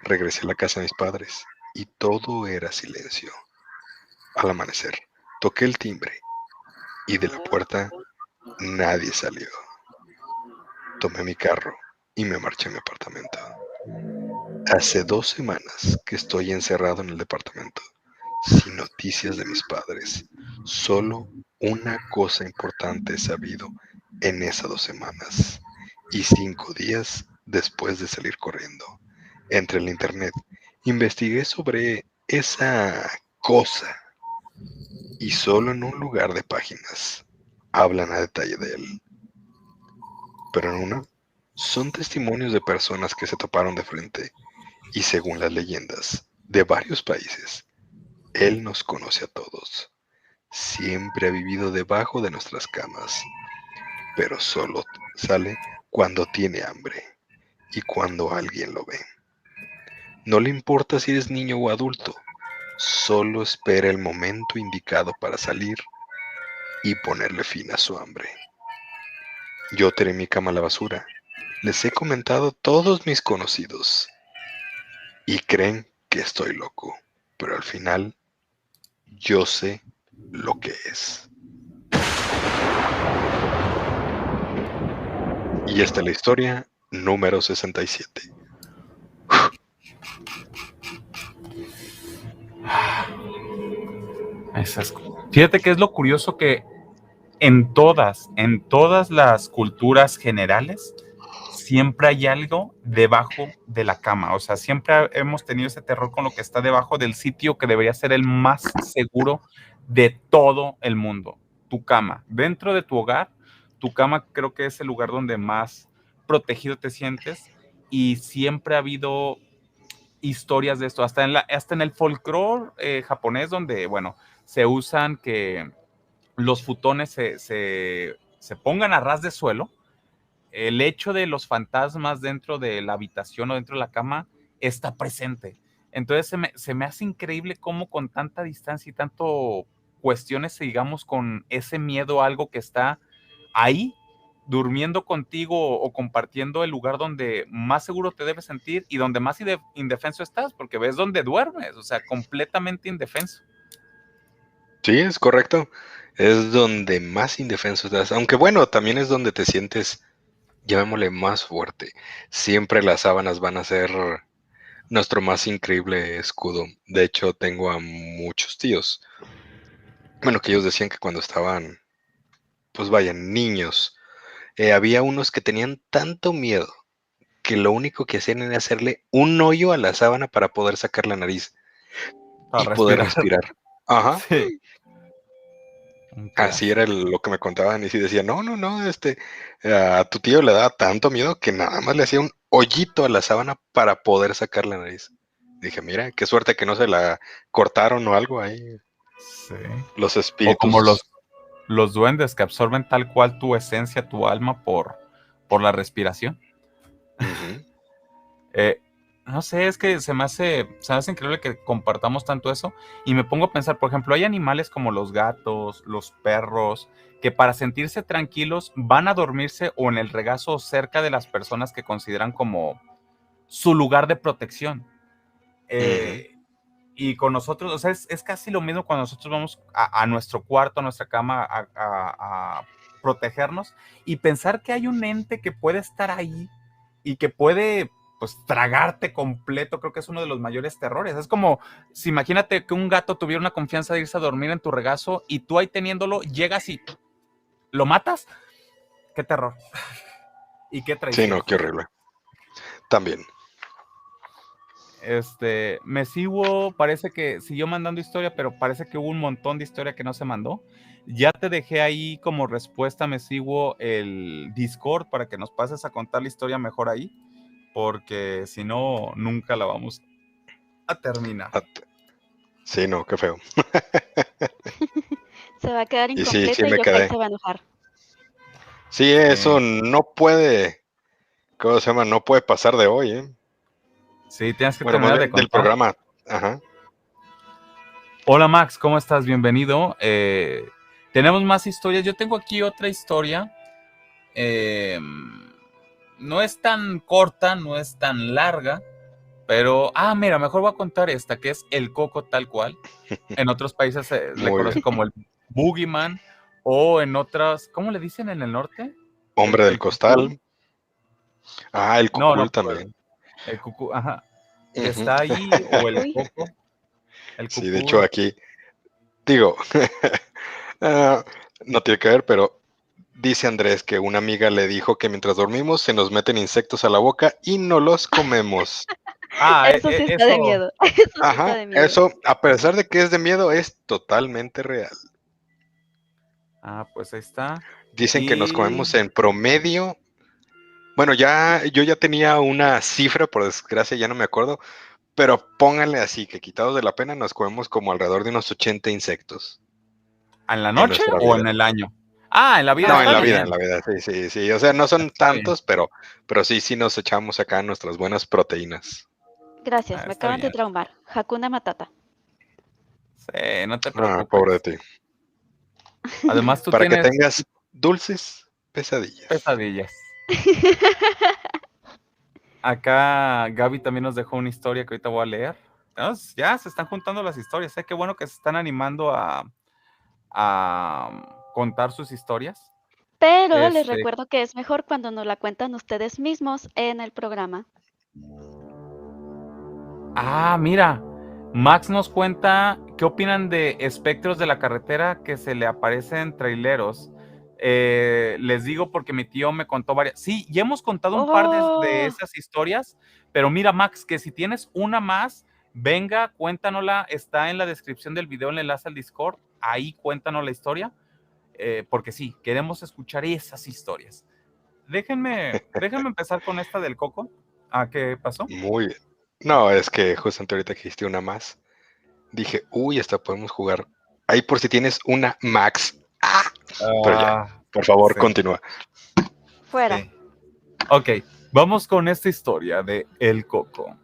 Regresé a la casa de mis padres y todo era silencio. Al amanecer, toqué el timbre y de la puerta nadie salió. Tomé mi carro y me marché a mi apartamento. Hace 2 semanas que estoy encerrado en el departamento, sin noticias de mis padres. Solo una cosa importante he sabido en esas 2 semanas y 5 días después de salir corriendo. Entré en la internet, investigué sobre esa cosa y solo en un lugar de páginas hablan a detalle de él. Pero en una son testimonios de personas que se toparon de frente y según las leyendas de varios países, él nos conoce a todos. Siempre ha vivido debajo de nuestras camas, pero solo sale cuando tiene hambre y cuando alguien lo ve. No le importa si eres niño o adulto, solo espera el momento indicado para salir y ponerle fin a su hambre. Yo tiré mi cama a la basura. Les he comentado a todos mis conocidos y creen que estoy loco, pero al final yo sé lo que es. Y esta es la historia número 67. Fíjate que es lo curioso que en todas las culturas generales, siempre hay algo debajo de la cama. O sea, siempre hemos tenido ese terror con lo que está debajo del sitio que debería ser el más seguro de todo el mundo. Tu cama. Dentro de tu hogar, tu cama creo que es el lugar donde más protegido te sientes y siempre ha habido historias de esto, hasta en el folclore japonés, donde, bueno, se usan que los futones se pongan a ras de suelo. El hecho de los fantasmas dentro de la habitación o dentro de la cama está presente. Entonces se me hace increíble cómo con tanta distancia y tanto cuestiones, digamos, con ese miedo a algo que está ahí, durmiendo contigo o compartiendo el lugar donde más seguro te debes sentir y donde más indefenso estás, porque ves donde duermes, o sea, completamente indefenso. Sí, es correcto. Es donde más indefenso estás. Aunque bueno, también es donde te sientes, llamémosle, más fuerte. Siempre las sábanas van a ser nuestro más increíble escudo. De hecho, tengo a muchos tíos. Bueno, que ellos decían que cuando estaban, pues vayan, niños, había unos que tenían tanto miedo que lo único que hacían era hacerle un hoyo a la sábana para poder sacar la nariz y Para poder respirar. respirar. Ajá. Sí. Así era lo que me contaban y sí decía, no, no, no, a tu tío le daba tanto miedo que nada más le hacía un hoyito a la sábana para poder sacar la nariz. Dije, mira, qué suerte que no se la cortaron o algo ahí, Sí. los O como espíritus. los duendes que absorben tal cual tu esencia, tu alma por la respiración. Ujú. Eh, no sé, es que se me hace increíble que compartamos tanto eso y me pongo a pensar, por ejemplo, hay animales como los gatos, los perros, que para sentirse tranquilos van a dormirse o en el regazo o cerca de las personas que consideran como su lugar de protección. Ujú. Eh, Y con nosotros, o sea, es casi lo mismo cuando nosotros vamos a nuestro cuarto, a nuestra cama, a protegernos y pensar que hay un ente que puede estar ahí y que puede, pues, tragarte completo, creo que es uno de los mayores terrores. Es como, si imagínate que un gato tuviera una confianza de irse a dormir en tu regazo y tú ahí teniéndolo, llegas y lo matas. Qué terror. Y qué Sí, traición. no, qué horrible. También. Mesiwo parece que siguió mandando historia, pero parece que hubo un montón de historia que no se mandó. Ya te dejé ahí como respuesta, Mesiwo, el Discord para que nos pases a contar la historia mejor ahí, porque si no, nunca la vamos a terminar. Sí, no, qué feo. Se va a quedar Y sí, sí incompleta y me Yokai quedé. se va a enojar. Sí, eso no puede, ¿cómo se llama? No puede pasar de hoy, ¿eh? Sí, tienes que Bueno, más terminar de bien del contar. programa. Ajá. Hola Max, ¿cómo estás? Bienvenido. Tenemos más historias. Yo tengo aquí otra historia. No es tan corta, no es tan larga, pero, mira, mejor voy a contar esta, que es el coco tal cual. En otros países se le Muy conoce bien. como el boogeyman, o en otras, ¿cómo le dicen en el norte? Hombre del El cucú. costal. Ah, el No, cucul pero también. el cucú, ajá, que Ujú. está ahí, o el Uy, coco, el Sí, de hecho cucú. aquí, digo, ah, no tiene que ver, pero dice Andrés que una amiga le dijo que mientras dormimos se nos meten insectos a la boca y no los comemos. eso sí está de Eso. miedo. Eso sí está Ajá, de miedo. eso, a pesar de que es de miedo, es totalmente real. Pues ahí está. Dicen que nos Y comemos en promedio. Bueno, yo ya tenía una cifra, por desgracia ya no me acuerdo, pero pónganle así, que quitados de la pena nos comemos como alrededor de unos 80 insectos ¿en la en noche nuestra o vida. en el año? En la vida No, está en la bien. vida, sí, sí, sí. O sea, no son Está bien. tantos, pero sí, sí nos echamos acá nuestras buenas proteínas. Gracias, me Está acaban de bien. traumar. Hakuna Matata. Sí, no te Ah, pobre de preocupes. ti. Además, tú Para que tienes tengas dulces pesadillas. pesadillas. Acá Gaby también nos dejó una historia que ahorita voy a leer. Entonces, ya se están juntando las historias. Qué bueno que se están animando a contar sus historias. Pero les recuerdo que es mejor cuando nos la cuentan ustedes mismos en el programa. Mira, Max nos cuenta qué opinan de espectros de la carretera que se le aparecen traileros. Les digo porque mi tío me contó varias. Sí, ya hemos contado un par de Oh, esas historias, pero mira, Max, que si tienes una más, venga, cuéntanosla. Está en la descripción del video el enlace al Discord. Ahí cuéntanos la historia, porque sí, queremos escuchar esas historias. Déjenme empezar con esta del coco. ¿Qué pasó? Muy bien. No, es que justamente ahorita que dijiste una más, dije, uy, hasta podemos jugar. Ahí por si tienes una Max. Pero ya, por favor, Sí. continúa. fuera. Sí. Ok, vamos con esta historia de El Coco.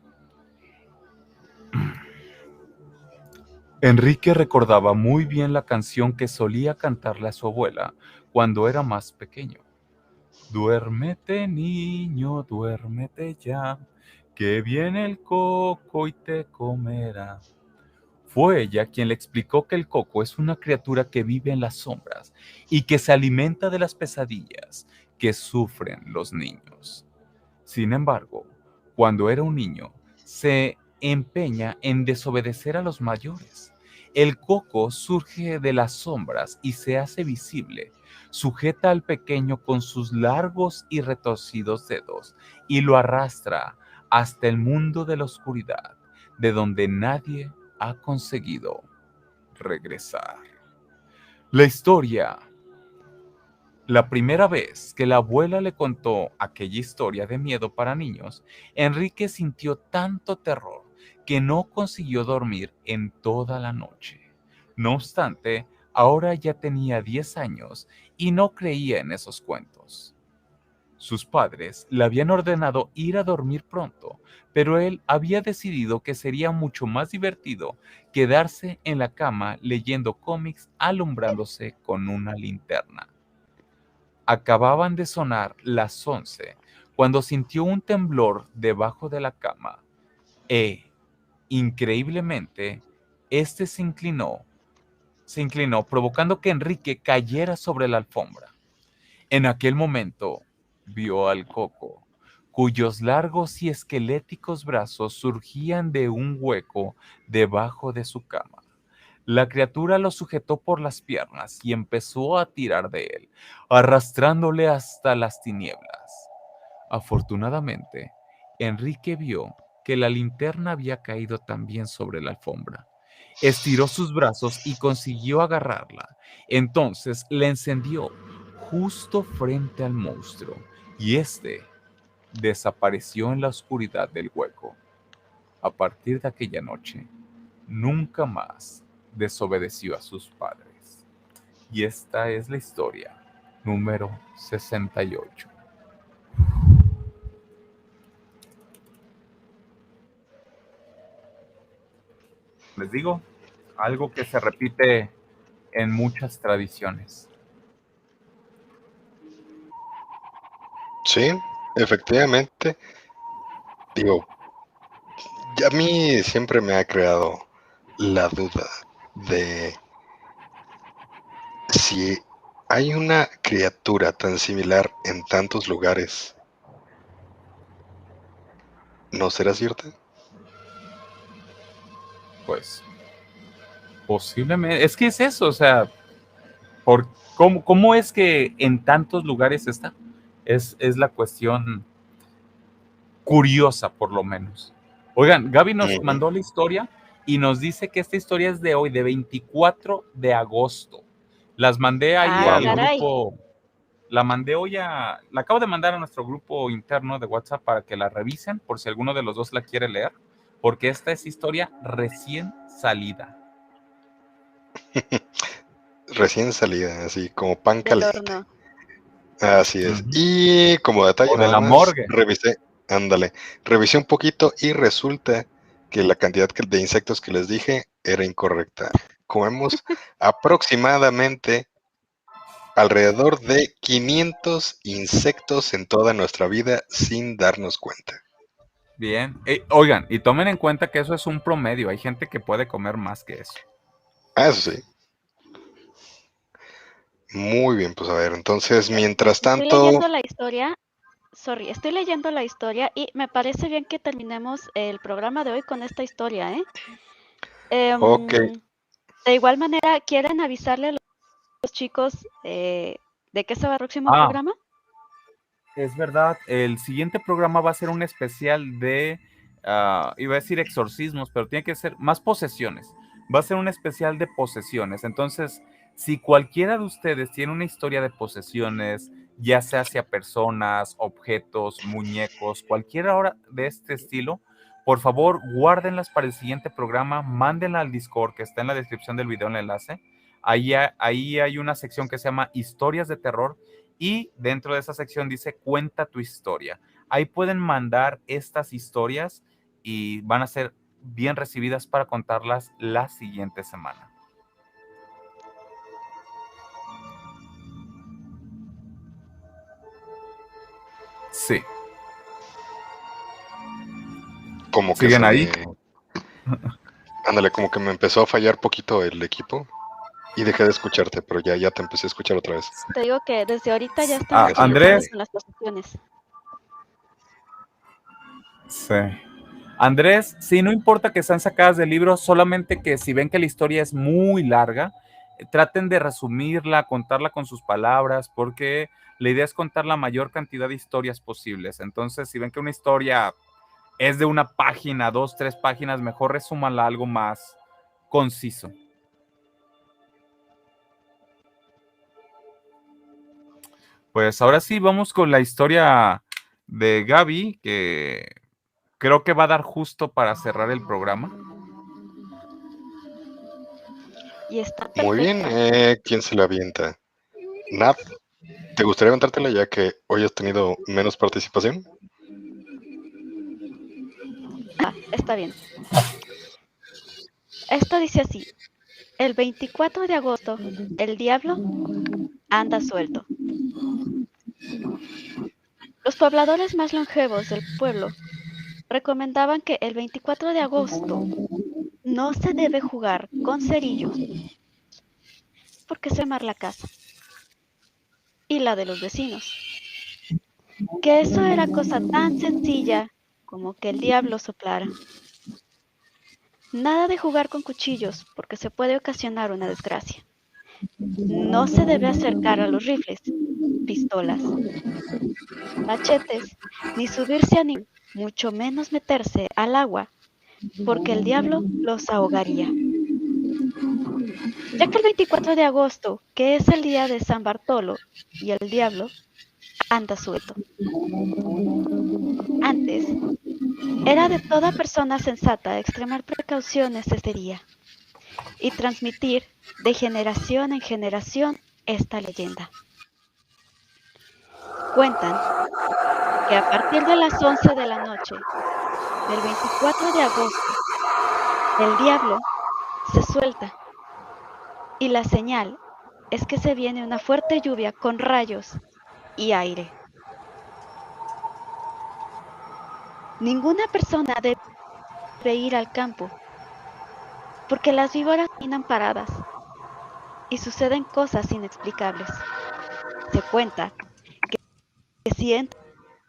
Enrique recordaba muy bien la canción que solía cantarle a su abuela cuando era más pequeño. Duérmete, niño, duérmete ya, que viene el coco y te comerá. Fue ella quien le explicó que el coco es una criatura que vive en las sombras y que se alimenta de las pesadillas que sufren los niños. Sin embargo, cuando era un niño, se empeña en desobedecer a los mayores. El coco surge de las sombras y se hace visible. Sujeta al pequeño con sus largos y retorcidos dedos y lo arrastra hasta el mundo de la oscuridad, de donde nadie ha conseguido regresar. La historia. La primera vez que la abuela le contó aquella historia de miedo para niños, Enrique sintió tanto terror que no consiguió dormir en toda la noche. No obstante, ahora ya tenía 10 años y no creía en esos cuentos. Sus padres le habían ordenado ir a dormir pronto, pero él había decidido que sería mucho más divertido quedarse en la cama leyendo cómics alumbrándose con una linterna. Acababan de sonar las 11 cuando sintió un temblor debajo de la cama e Increíblemente, este se inclinó, provocando que Enrique cayera sobre la alfombra. En aquel momento, vio al Coco, cuyos largos y esqueléticos brazos surgían de un hueco debajo de su cama. La criatura lo sujetó por las piernas y empezó a tirar de él, arrastrándole hasta las tinieblas. Afortunadamente, Enrique vio que la linterna había caído también sobre la alfombra. Estiró sus brazos y consiguió agarrarla. Entonces la encendió justo frente al monstruo y éste desapareció en la oscuridad del hueco. A partir de aquella noche, nunca más desobedeció a sus padres. Y esta es la historia número 68. Les digo, algo que se repite en muchas tradiciones. Sí, efectivamente. Digo, a mí siempre me ha creado la duda de si hay una criatura tan similar en tantos lugares, ¿no será cierta? Pues posiblemente, es que es eso, o sea, ¿cómo es que en tantos lugares está? Es la cuestión curiosa, por lo menos. Oigan, Gaby nos Ujú. mandó la historia y nos dice que esta historia es de hoy, de 24 de agosto. Las mandé ahí Ah, al caray. grupo, la acabo de mandar a nuestro grupo interno de WhatsApp para que la revisen, por si alguno de los dos la quiere leer, porque esta es historia recién salida. Recién salida, así como pan Del caliente. horno. Así es. Ujú. Y como detalle O de nada la más, morgue. revisé un poquito y resulta que la cantidad de insectos que les dije era incorrecta. Comemos aproximadamente alrededor de 500 insectos en toda nuestra vida sin darnos cuenta. Bien. Oigan, y tomen en cuenta que eso es un promedio. Hay gente que puede comer más que eso. Ah, eso sí. Muy bien, pues a ver, entonces mientras Estoy tanto, leyendo la historia. Sorry, estoy leyendo la historia y me parece bien que terminemos el programa de hoy con esta historia, ¿eh? ok, De igual manera, ¿quieren avisarle a los chicos de qué se va el próximo Ah, programa? es verdad. El siguiente programa va a ser un especial de, iba a decir exorcismos, pero tiene que ser más posesiones. Va a ser un especial de posesiones. Entonces, si cualquiera de ustedes tiene una historia de posesiones, ya sea hacia personas, objetos, muñecos, cualquiera hora de este estilo, por favor, guárdenlas para el siguiente programa, mándenla al Discord que está en la descripción del video en el enlace. Ahí hay una sección que se llama Historias de Terror y dentro de esa sección dice cuenta tu historia. Ahí pueden mandar estas historias y van a ser bien recibidas para contarlas la siguiente semana. Sí. como que ¿Siguen ahí? ándale, como que me empezó a fallar poquito el equipo y dejé de escucharte, pero ya te empecé a escuchar otra vez. Te digo que desde ahorita ya están Venga, sigue por empezando ahí. Andrés. con las posiciones. Sí. Andrés, sí, no importa que sean sacadas del libro, solamente que si ven que la historia es muy larga, traten de resumirla, contarla con sus palabras, porque la idea es contar la mayor cantidad de historias posibles. Entonces, si ven que una historia es de una página, 2, 3 páginas, mejor resúmanla a algo más conciso. Pues ahora sí, vamos con la historia de Gaby, que creo que va a dar justo para cerrar el programa. Y está Muy bien, perfecta. ¿quién se la avienta? Nat, ¿te gustaría aventártela ya que hoy has tenido menos participación? Está bien. Esto dice así. El 24 de agosto, el diablo anda suelto. Los pobladores más longevos del pueblo recomendaban que el 24 de agosto no se debe jugar con cerillos porque se quemar la casa y la de los vecinos. Que eso era cosa tan sencilla como que el diablo soplara. Nada de jugar con cuchillos porque se puede ocasionar una desgracia. No se debe acercar a los rifles, pistolas, machetes, ni subirse a ningún, mucho menos meterse al agua, porque el diablo los ahogaría. Ya que el 24 de agosto, que es el día de San Bartolo, y el diablo anda suelto. Antes, era de toda persona sensata extremar precauciones este día y transmitir de generación en generación esta leyenda. Cuentan que a partir de las 11 de la noche del 24 de agosto, el diablo se suelta y la señal es que se viene una fuerte lluvia con rayos y aire. Ninguna persona debe ir al campo porque las víboras caminan paradas y suceden cosas inexplicables. Se cuenta que si entras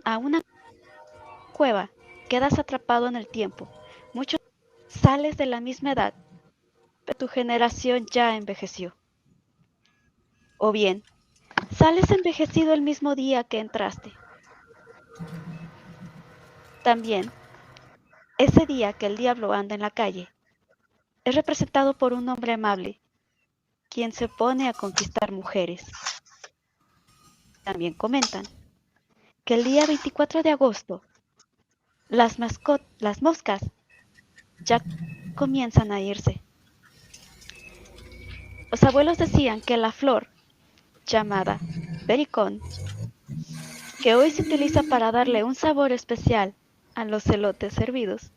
a una cueva, quedas atrapado en el tiempo. Muchos sales de la misma edad, pero tu generación ya envejeció. O bien, sales envejecido el mismo día que entraste. También, ese día que el diablo anda en la calle, es representado por un hombre amable, quien se pone a conquistar mujeres. También comentan que el día 24 de agosto, las moscas ya comienzan a irse. Los abuelos decían que la flor, llamada pericón, que hoy se utiliza para darle un sabor especial a los elotes hervidos,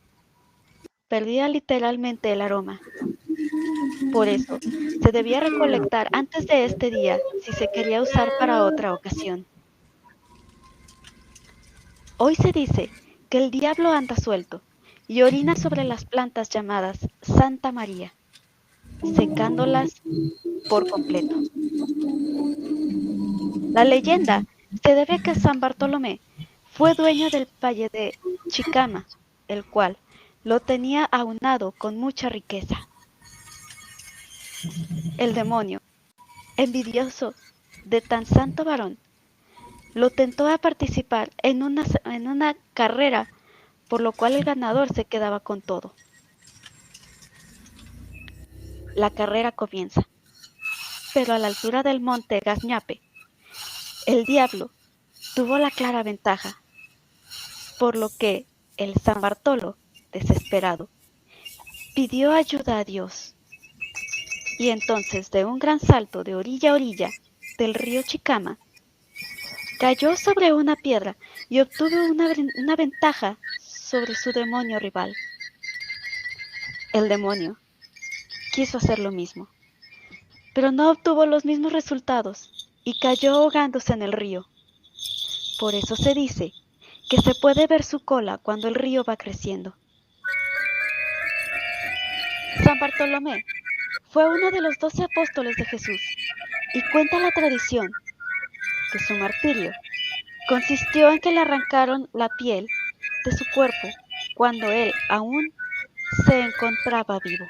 perdía literalmente el aroma. Por eso, se debía recolectar antes de este día si se quería usar para otra ocasión. Hoy se dice que el diablo anda suelto y orina sobre las plantas llamadas Santa María, secándolas por completo. La leyenda se debe a que San Bartolomé fue dueño del valle de Chicama, el cual lo tenía aunado con mucha riqueza. El demonio, envidioso de tan santo varón, lo tentó a participar en una carrera, por lo cual el ganador se quedaba con todo. La carrera comienza, pero a la altura del monte Gazñape, el diablo tuvo la clara ventaja, por lo que el San Bartolo, desesperado, pidió ayuda a Dios. Y entonces, de un gran salto de orilla a orilla del río Chicama, cayó sobre una piedra y obtuvo una ventaja sobre su demonio rival. El demonio quiso hacer lo mismo, pero no obtuvo los mismos resultados y cayó ahogándose en el río. Por eso se dice que se puede ver su cola cuando el río va creciendo. San Bartolomé fue uno de los 12 apóstoles de Jesús y cuenta la tradición que su martirio consistió en que le arrancaron la piel de su cuerpo cuando él aún se encontraba vivo.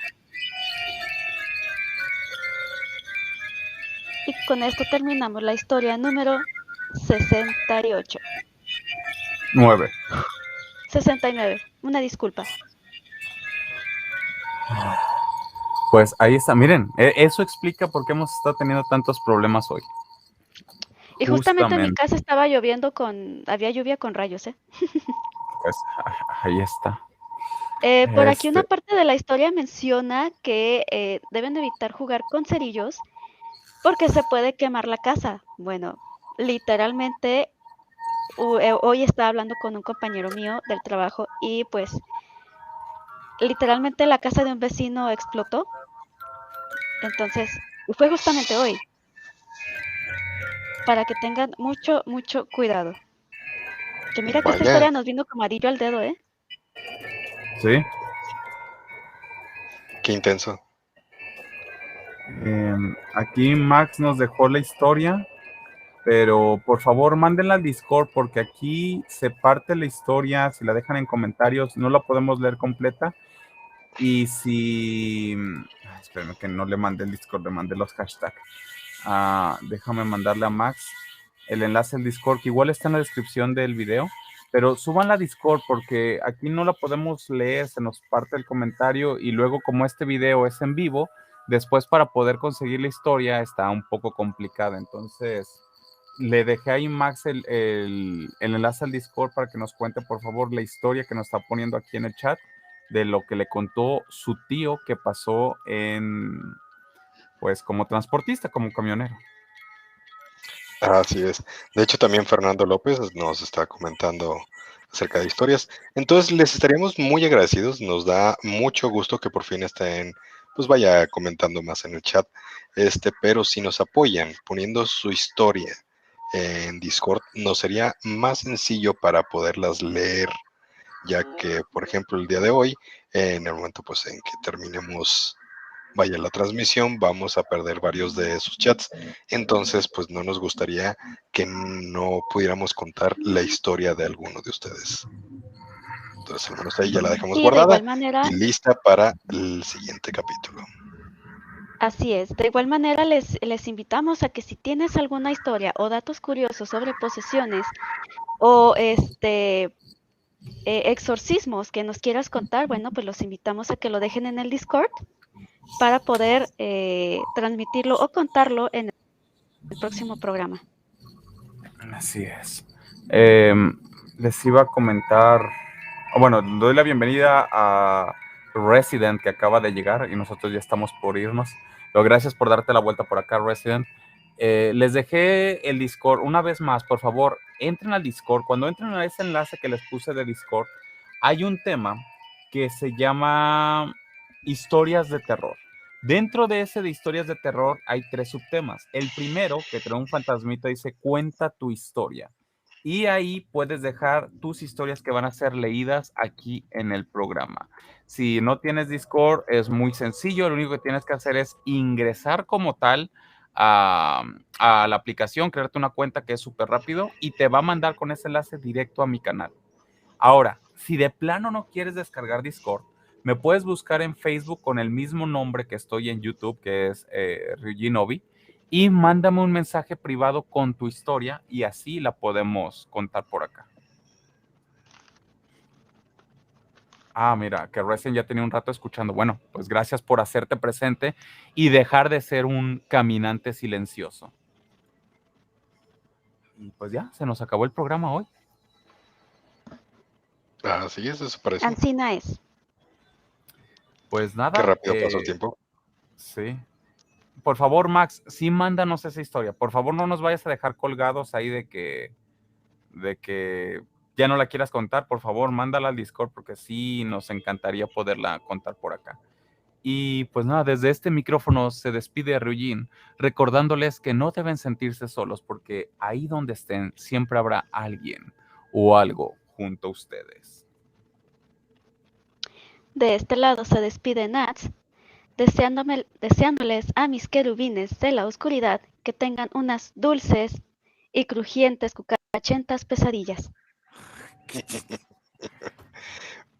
Y con esto terminamos la historia número 68. 9. 69. Una disculpa. Pues ahí está, miren, eso explica por qué hemos estado teniendo tantos problemas hoy. Y justamente en mi casa estaba lloviendo había lluvia con rayos, ¿eh? Pues ahí está. Por aquí una parte de la historia menciona que deben evitar jugar con cerillos porque se puede quemar la casa. Bueno, literalmente hoy estaba hablando con un compañero mío del trabajo y pues literalmente la casa de un vecino explotó. Entonces, fue justamente hoy. Para que tengan mucho, mucho cuidado. Que mira que esta historia nos vino como anillo al dedo, ¿eh? Sí. Qué intenso. Aquí Max nos dejó la historia, pero por favor mándenla al Discord porque aquí se parte la historia. Si la dejan en comentarios, no la podemos leer completa. Y si... espérenme que no le mandé el Discord, le mandé los hashtags. Déjame mandarle a Max el enlace al Discord, que igual está en la descripción del video. Pero suban la Discord porque aquí no la podemos leer, se nos parte el comentario y luego como este video es en vivo, después para poder conseguir la historia está un poco complicada. Entonces le dejé ahí Max el enlace al Discord para que nos cuente por favor la historia que nos está poniendo aquí en el chat de lo que le contó su tío que pasó pues como transportista, como camionero. Así es. De hecho, también Fernando López nos está comentando acerca de historias. Entonces, les estaríamos muy agradecidos. Nos da mucho gusto que por fin estén, pues vaya comentando más en el chat. Pero si nos apoyan poniendo su historia en Discord, nos sería más sencillo para poderlas leer, ya que, por ejemplo, el día de hoy, en el momento pues en que terminemos vaya la transmisión, vamos a perder varios de esos chats. Entonces, pues no nos gustaría que no pudiéramos contar la historia de alguno de ustedes. Entonces, al menos ahí ya la dejamos Y de guardada igual manera, y lista para el siguiente capítulo. así es, de igual manera les invitamos a que si tienes alguna historia o datos curiosos sobre posesiones o exorcismos que nos quieras contar, bueno, pues los invitamos a que lo dejen en el Discord para poder transmitirlo o contarlo en el próximo programa. Así es. Les iba a comentar, bueno, doy la bienvenida a Resident que acaba de llegar y nosotros ya estamos por irnos. Pero gracias por darte la vuelta por acá, Resident. Les dejé el Discord una vez más, por favor, entren al Discord. Cuando entren a ese enlace que les puse de Discord, hay un tema que se llama historias de terror. Dentro de ese de historias de terror hay 3 subtemas. El primero, que trae un fantasmita, dice cuenta tu historia. Y ahí puedes dejar tus historias que van a ser leídas aquí en el programa. Si no tienes Discord, es muy sencillo. Lo único que tienes que hacer es ingresar como tal a la aplicación, crearte una cuenta que es súper rápido y te va a mandar con ese enlace directo a mi canal. Ahora, si de plano no quieres descargar Discord, me puedes buscar en Facebook con el mismo nombre que estoy en YouTube, que es Ryuji Novi, y mándame un mensaje privado con tu historia y así la podemos contar por acá. Mira, que Resident ya tenía un rato escuchando. Bueno, pues gracias por hacerte presente y dejar de ser un caminante silencioso. Y pues ya, se nos acabó el programa hoy. Así es, eso parece. Ancina es. Pues nada. Qué rápido pasó el tiempo. Sí. Por favor, Max, sí mándanos esa historia. Por favor, no nos vayas a dejar colgados ahí de que ya no la quieras contar. Por favor, mándala al Discord porque sí nos encantaría poderla contar por acá. Y pues nada, desde este micrófono se despide Ryujin, recordándoles que no deben sentirse solos porque ahí donde estén siempre habrá alguien o algo junto a ustedes. De este lado se despide Nats, deseándoles a mis querubines de la oscuridad que tengan unas dulces y crujientes cucarachentas pesadillas.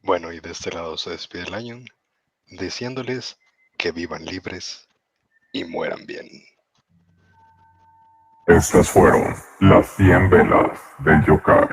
Bueno, y de este lado se despide Lion, deseándoles que vivan libres y mueran bien. Estas fueron las 100 velas del yokai.